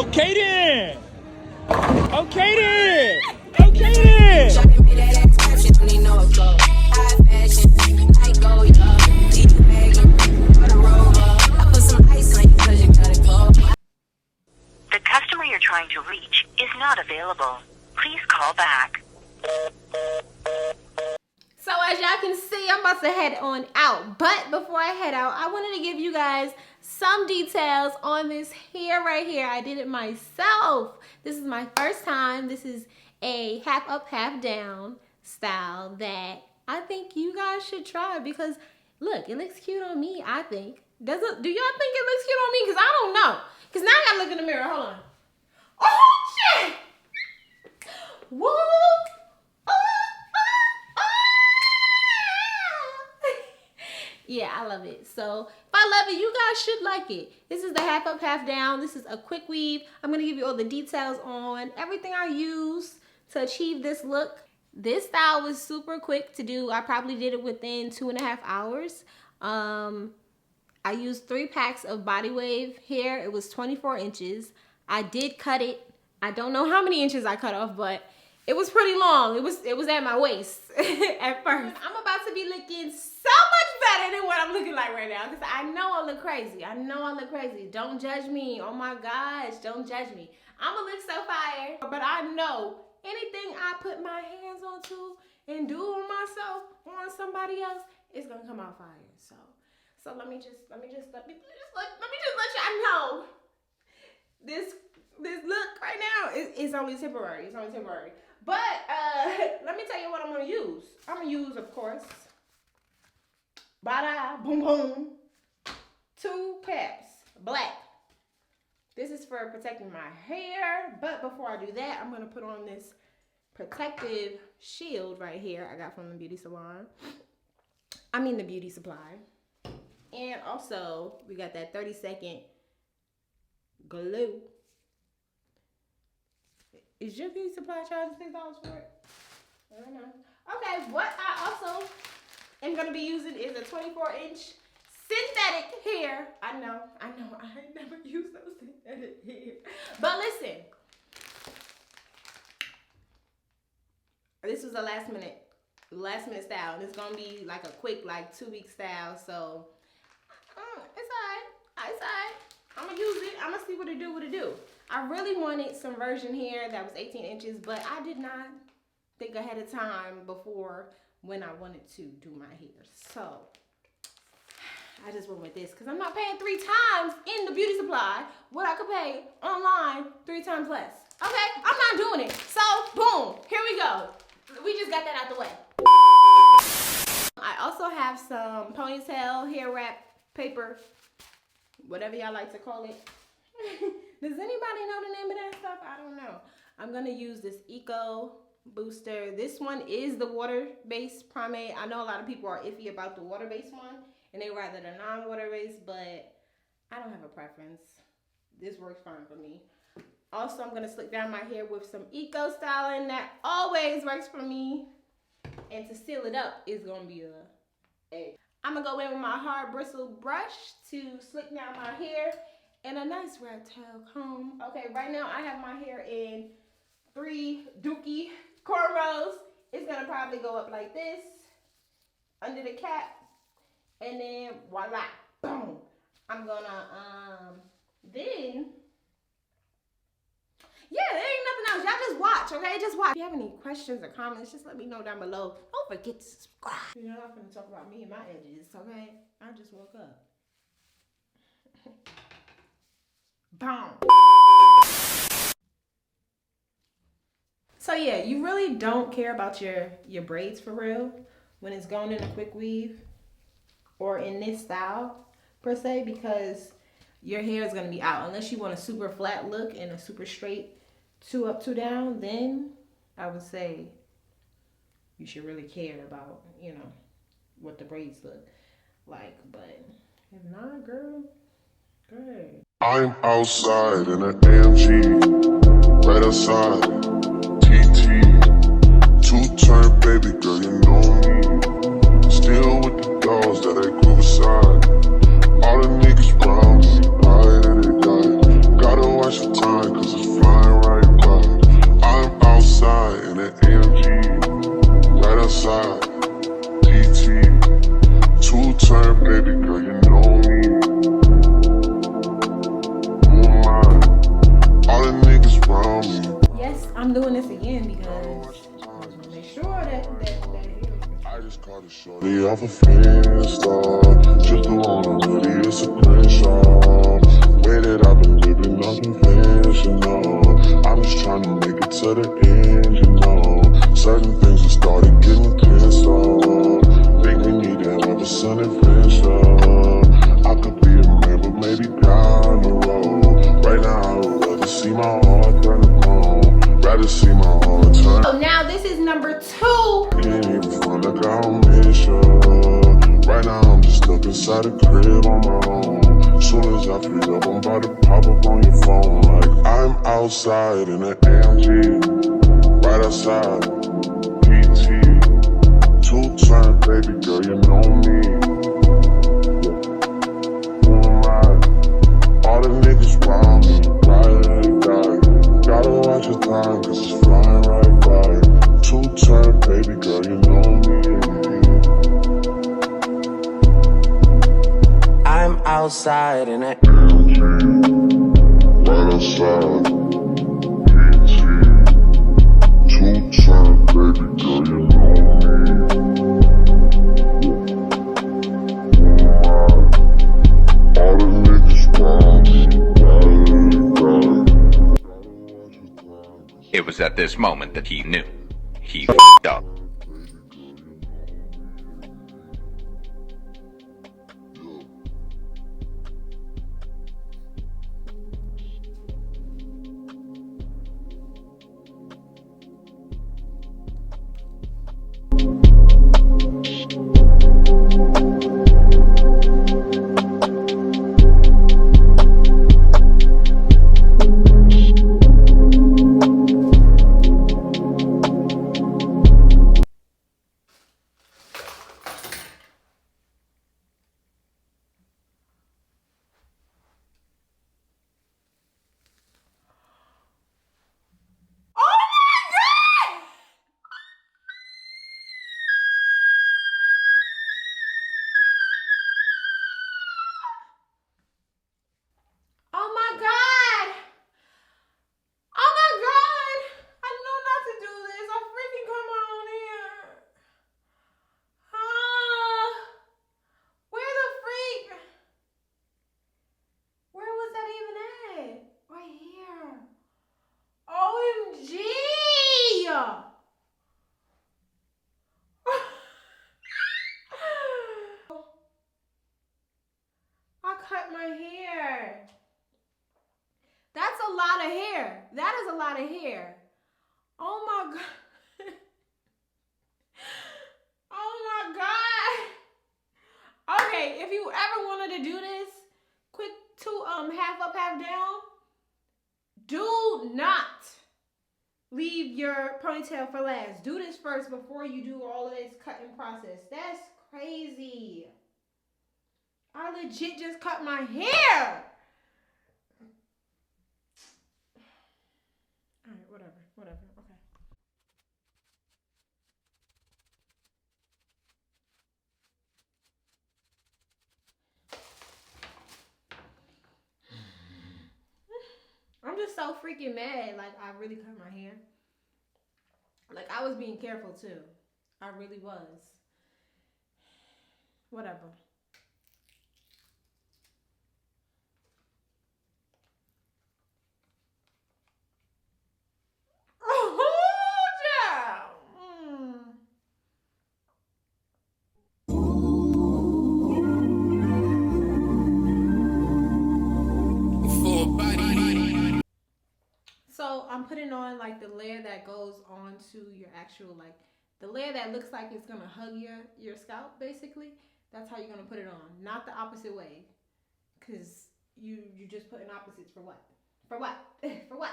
Okay then. Okay then. Okay then. The customer you're trying to reach is not available. Please call back. So as y'all can see, I'm about to head on out. But before I head out, I wanted to give you guys some details on this hair right here. I did it myself. This is my first time. This is a half up, half down style that I think you guys should try because look, it looks cute on me, I think. Do y'all think it looks cute on me? Because I don't know. Because now I gotta look in the mirror. Hold on. Oh, shit! Woo! Yeah, I love it. So if I love it, you guys should like it. This is the half up, half down. This is a quick weave. I'm going to give you all the details on everything I use to achieve this look. This style was super quick to do. I probably did it within 2.5 hours. I used 3 packs of body wave hair. It was 24 inches. I did cut it. I don't know how many inches I cut off, but it was pretty long. It was at my waist at first. I'm about to be looking so much better than what I'm looking like right now because I know I look crazy. I know I look crazy. Don't judge me. Oh my gosh, don't judge me. I'm gonna look so fire, but I know anything I put my hands onto and do on myself, on somebody else, it's gonna come out fire. So let me just let y'all know this look right now is only temporary. It's only temporary. But let me tell you what I'm gonna use. I'm gonna use, of course, bada boom boom, 2 peps, black. This is for protecting my hair. But before I do that, I'm gonna put on this protective shield right here I got from the beauty salon. I mean the beauty supply. And also we got that 30-second glue. Is your beauty supply charging $6 for it? I don't know. Okay, what I also am gonna be using is a 24-inch synthetic hair. I know, I ain't never used no synthetic hair. But listen, this was a last minute style. It's gonna be like a quick, like 2-week style. So it's alright. It's alright. I'm gonna use it. I'm gonna see what it do. I really wanted some version hair that was 18 inches, but I did not think ahead of time before when I wanted to do my hair. So I just went with this because I'm not paying 3 times in the beauty supply what I could pay online 3 times less. Okay, I'm not doing it. So boom, here we go. We just got that out the way. I also have some ponytail hair wrap paper, whatever y'all like to call it. Does anybody know the name of that stuff? I don't know. I'm gonna use this Eco Booster. This one is the water-based pomade. I know a lot of people are iffy about the water-based one and they rather the non-water-based, but I don't have a preference. This works fine for me. Also, I'm gonna slick down my hair with some Eco styling. That always works for me. And to seal it up is gonna be I'm gonna go in with my hard bristle brush to slick down my hair and a nice rat tail comb. Okay, right now I have my hair in 3 dookie cornrows. It's gonna probably go up like this under the cap, and then voila, boom. I'm gonna then. Yeah, there ain't nothing else. Y'all just watch, okay? Just watch. If you have any questions or comments, just let me know down below. Don't forget to subscribe. You're not gonna talk about me and my edges, okay? I just woke up. Boom. So yeah, you really don't care about your braids for real when it's going in a quick weave or in this style per se, because your hair is going to be out. Unless you want a super flat look and a super straight 2 up, 2 down, then I would say you should really care about, you know, what the braids look like. But if not, girl, good. I'm outside in an AMG, right outside, TT, 2-turn baby girl, you know me, still with the dogs that I grew beside, all the niggas round me, ride and they die, gotta watch the time. off a Finsta. Just threw on a hoodie, it's a Crenshaw. Way that I've been living unconventional. I'm just trying to make it to the end, you know. Certain things have started getting pissed off. Think we need to have a sun adventure. I could be a man, but maybe down the road. Right now, I would rather see my heart turn to chrome. Rather see my heart turn. So now this is number 2. It ain't even fun, like I don't miss you. Right now, I'm just stuck inside the crib on my own. Soon as I free up, I'm about to pop up on your phone. Like I'm outside in an AMG. Right outside, PT. 2-turn, baby girl, you know me. All the niggas round me, ride or die. Gotta watch your time, cause it's flying right by. 2-turn, baby girl, you know me. I'm outside in it. Right outside, PT. 2-turn, baby girl, you know me. All the niggas round me, ride or die. It was at this moment that he knew. He f***ed up. That is a lot of hair. Oh my God. Oh my God. Okay, if you ever wanted to do this, quick half up, half down, do not leave your ponytail for last. Do this first before you do all of this cutting process. That's crazy. I legit just cut my hair. All right, whatever, okay. I'm just so freaking mad. Like, I really cut my hair. Like, I was being careful too. I really was. Whatever. So I'm putting on like the layer that goes onto your actual, like the layer that looks like it's gonna hug your scalp basically. That's how you're gonna put it on, not the opposite way, because you just putting opposites for what? For what? For what?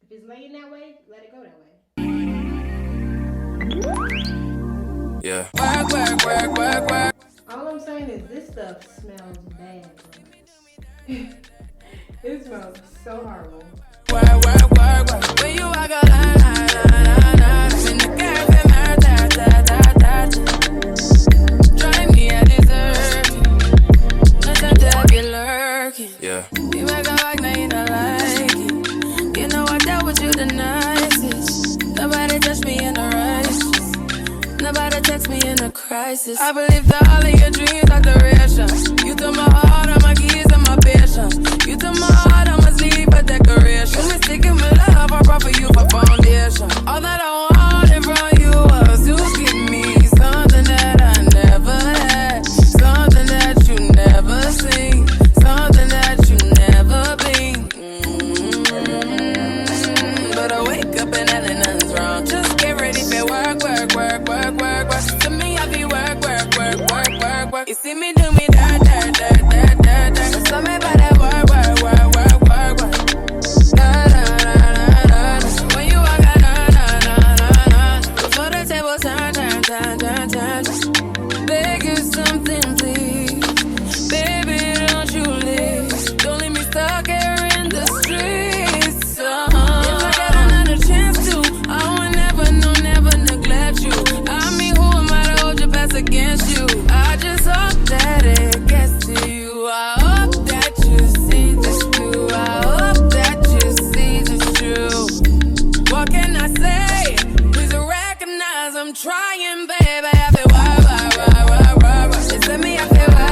If it's laying that way, let it go that way. Yeah. Work. All I'm saying is this stuff smells bad. It smells so horrible. Work. When you walk a line. In the cafe, drive me a dessert. Nothing to be lurking. Yeah. You make a like, now you don't like it. You know I dealt with you the nicest. Nobody touched me in a rush. Nobody text me in a crisis. places. I believe that all of your dreams are duration. You took my heart, all my keys, and my patience. You took my heart, I must leave a decoration. You mistaken with love, I brought for you for foundation. All that I wanted from you was to give me something that I never had, something that you never seen, something that you never been. But I wake up and nothing's wrong. Just get ready for work, work, work, work, work, work. To me, I be work, work, work, work, work, work. You see me do me dirt, dirt, dirt, dirt, dirt, dirt. So me by that work, work, work, work, work, work. Da, da, da, da, da, da. When you walk out, da, da, da, da, da. Before the table turn, turn, turn, turn, turn, turn. Beg you something, please. Baby, don't you leave. Don't leave me stuck here in the streets. If I got another chance to, I would never, no, never neglect you. I mean, who am I to hold your best against you? I just hope that it gets to you. I hope that you see this through. I hope that you see this true. What can I say? Please recognize I'm trying, baby. I feel why. You see me, I feel why.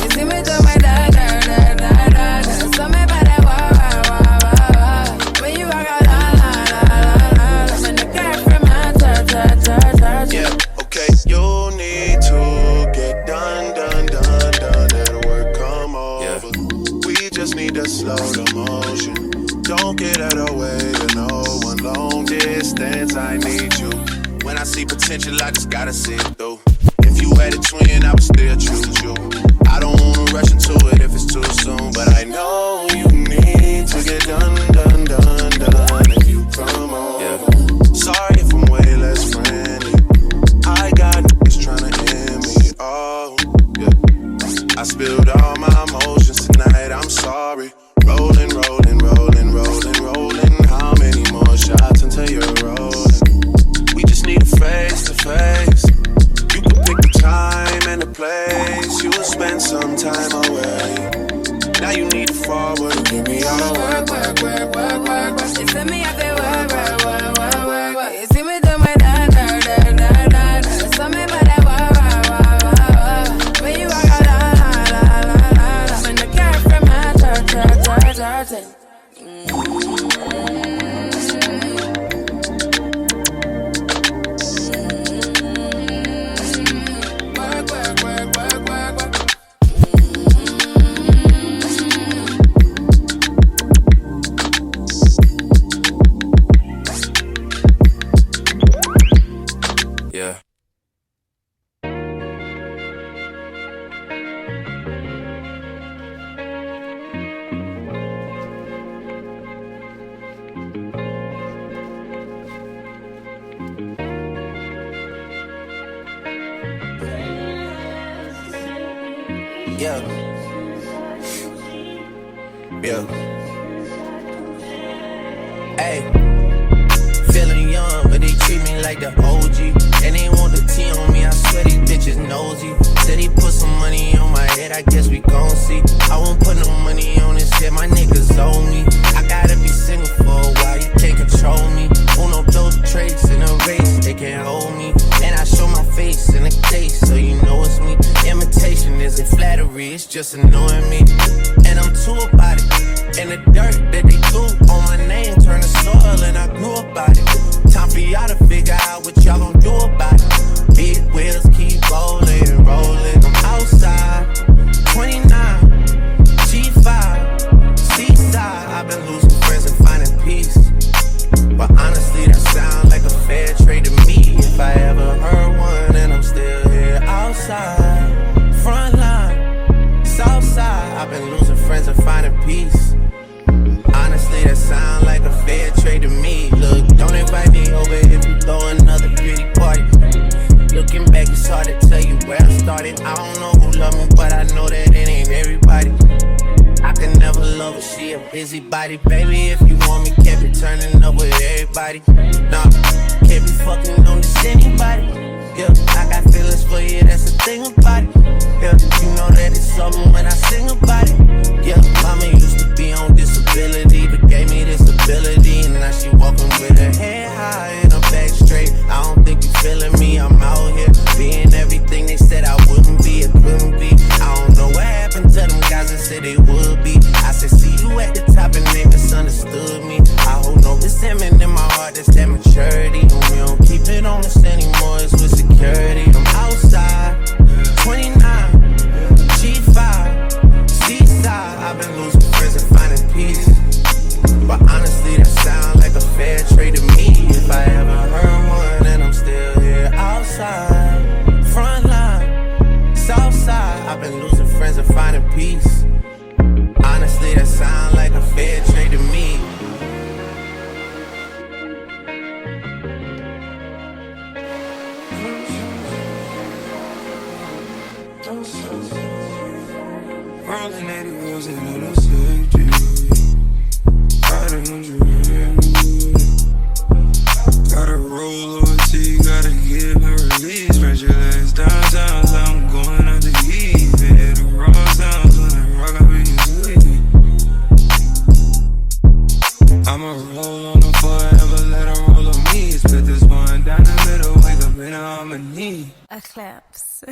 You see me do my da da da da da. So me by that why. When you walk out, la la la la. When the girlfriend my ta. Yeah, okay, you need to get done, that work come over. We just need to slow the motion. Don't get out of the way to no one. Long distance, I need you. When I see potential, I just gotta see it through. If you had a twin, I would still choose you. I don't wanna rush into it if it's too soon, but I know you need to get done, if you come over. Sorry if I'm way less friendly. I got niggas tryna end me. Oh, yeah. I spilled all my emotions tonight. I'm sorry. Rolling, rolling, rolling, rolling, rolling. How many more shots until you're rolling? We just need a face to face. You can pick the time and the place. You will spend some time away. Now you need to forward and give me all the work, work, work, work, work, work. You see me, I feel work, work, work, work, work, work. You see me do my da da da da da da. So me by that work, work, work, work, work. When you walk out, la la la la la. When the girlfriend my ta. Work, work, work, work, work, work. Yeah. Yeah. Yeah. Hey. Feeling young, but they treat me like the OG. And they want the T on me, I swear these bitches nosy. Said he put some money on my head, I guess we gon' see. I won't put no money on this shit, my niggas owe me. I gotta be single for a while, you can't control me. Uno those traits in a race, they can't hold me. And I show my face in a case, so you know it's me. Imitation isn't flattery, it's just annoying me. And I'm too about it. And the dirt that they threw on my name turned to soil, and I grew about it. Time for y'all to figure out what y'all gon' do about it. Big wheels keep rolling, rolling. I'm outside, 29, G5, seaside. I've been losing friends and finding peace. But honestly, that sound like a fair trade to me. If I ever heard one, and I'm still here outside, front line, south side. I've been losing friends and finding peace. Honestly, that sound like a fair trade to me. Look, don't invite me over if you throw another pretty party. Looking back, it's hard to tell you where I started. I don't know who loved me, but I know that it ain't everybody. I can never love her, she a busybody. Baby, if you want me, can't be turning up with everybody. Nah, can't be fucking on this anybody. Yeah, I got feelings for you, that's the thing about it. Yeah, you know that it's something when I sing about it. Yeah, mama used to be on disability, but gave me this ability. And now she walking with her head high and her back straight. I don't think you feeling me, I'm out here being Rolling 80 wheels in a safety. Riding on you. Gotta roll OT, gotta give her release. Spread your legs down, sounds like I'm going out to eat. Man, the raw sounds when I rock, I be sweet. I'ma roll on them forever, let her roll on me. Split this one down the middle, wake up in harmony. A claps.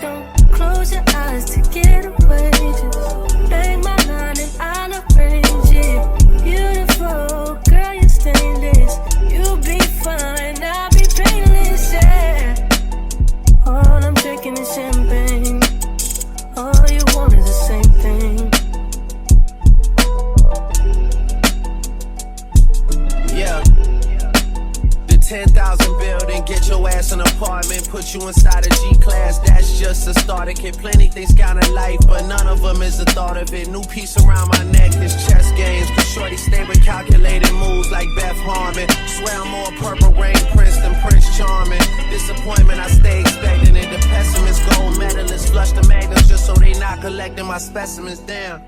Don't close your eyes to get away. Just bang my line and I'll arrange it. Beautiful, girl, you're stainless. You'll be fine, I'll be painless, yeah. All I'm drinking is champagne. All you want is the same thing. Yeah. The 10,000 building, get your ass an apartment, put you inside a G-class, that's just a starter kit. Plenty things count in life, but none of them is the thought of it. New piece around my neck, this chess games. Cause shorty stay with calculated moves like Beth Harmon. Swear I'm more Purple Rain Prince than Prince Charming. Disappointment, I stay expecting it. The pessimist, gold medalists, flush the magnums just so they not collecting my specimens. Damn.